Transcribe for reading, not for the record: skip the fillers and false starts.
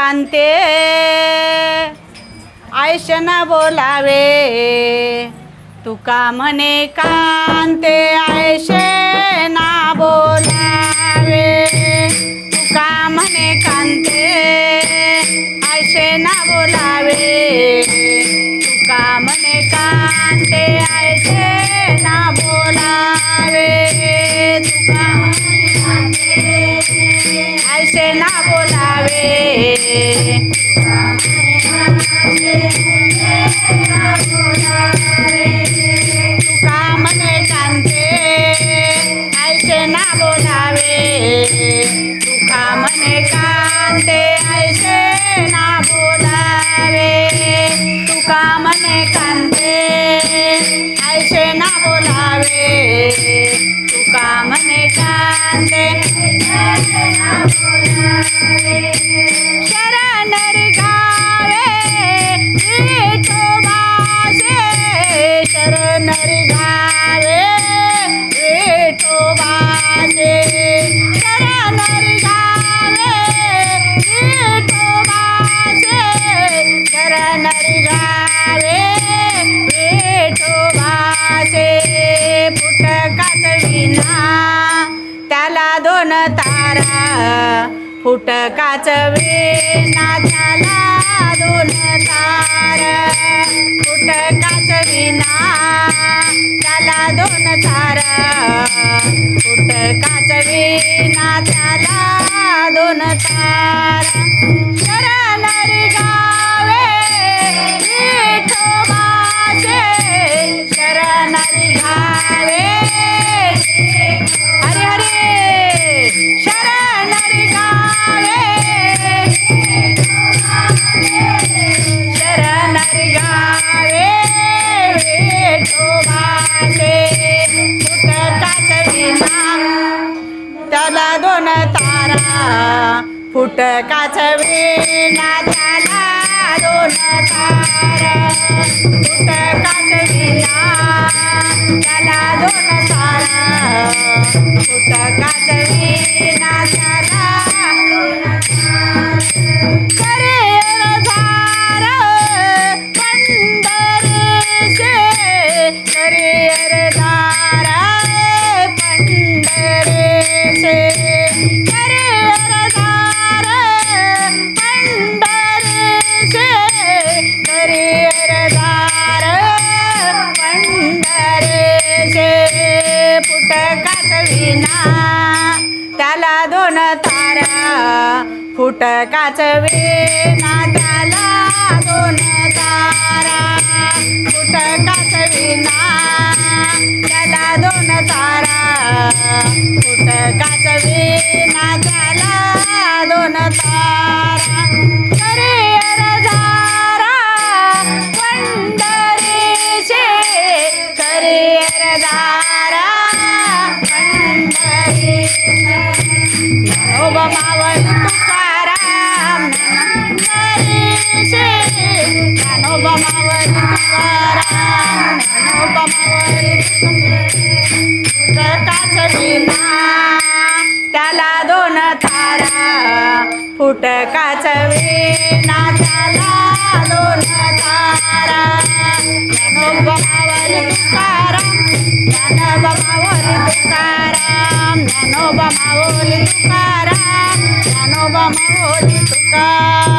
कांते आयशना बोलावे तुका म्हणे कांते आयशना बोलावे तुका म्हणे कांते आयशना बोलावे तुका म्हणे कांते आयशना बोलावे तुका आयशना बोलावे तुका म्हणे कांते आयशना बोलावे तुका म्हणे कांते आयशना बोलावे तुका म्हणे कांते आयशना बोलावे तुका म्हणे कांते शरण रे गावे विठोबाचे शरण रे गावे विठोबाचे शरण रे गावे विठोबाचे शरण रे गावे विठोबाचे फुटकाच विना त्याला दोन तारा फुटकाच विना त्याला दोन तारा फुटकाच विना त्याला दोन तारा फुटकाच विना त्याला दोन तारा शरण रे गावे विठोबाचे शरण रे गावे हरे हरे शरण रे गावे शरण रे गावे विठोबाचे फुटकाच विना त्याला दोन तारा फुटकाच विना त्याला दोन तारा फुटकाच विना त्याला दोन तारा फुटकाच विना त्याला करे अरधार पंढरीचे करे अरधार पंढरीचे करे अरधार पंढरीचे करे अरधार पंढरीचे फुटकाच विना त्याला दोन तारा फुटकाच विना त्याला दोन तारा फुटकाच विना त्याला दोन तारा फुटकाच विना त्याला दोन तारा करे अरधारा पंढरीचे करे अरधारा पंढरीचे ज्ञानोबा मावली तुकाराम पंढरीचे ज्ञानोबा मावली तुकाराम ज्ञानोबा मावली फुटकाच विना त्याला दोन तारा फुटकाच विना त्याला दोन तारा ज्ञानोबा मावली तुकाराम ज्ञानोबा मावली तुकाराम ज्ञानोबा मावली तुकाराम ज्ञानोबा मावली तुकाराम